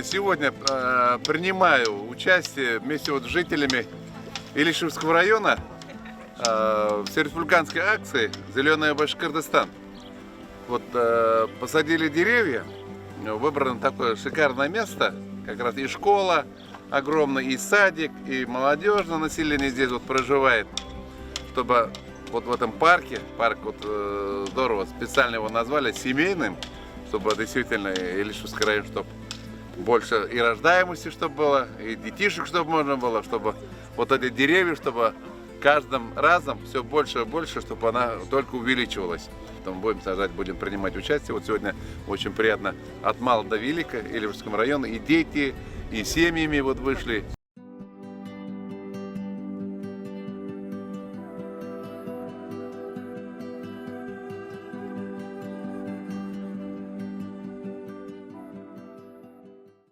Сегодня принимаю участие вместе с жителями Илишевского района в всереспубликанской акции «Зеленая Башкортостан». Вот посадили деревья, выбрано такое шикарное место, как раз и школа огромная, и садик, и молодежное население здесь вот проживает, чтобы вот в этом парке, парк вот здорово, специально его назвали семейным, чтобы действительно Илишевский район, чтобы больше и рождаемости, чтобы было, и детишек, чтобы можно было, чтобы вот эти деревья, чтобы каждым разом все больше и больше, чтобы она только увеличивалась. Там будем сажать, будем принимать участие. Вот сегодня очень приятно от мала до велика Илишевском районе и дети, и семьями вот вышли.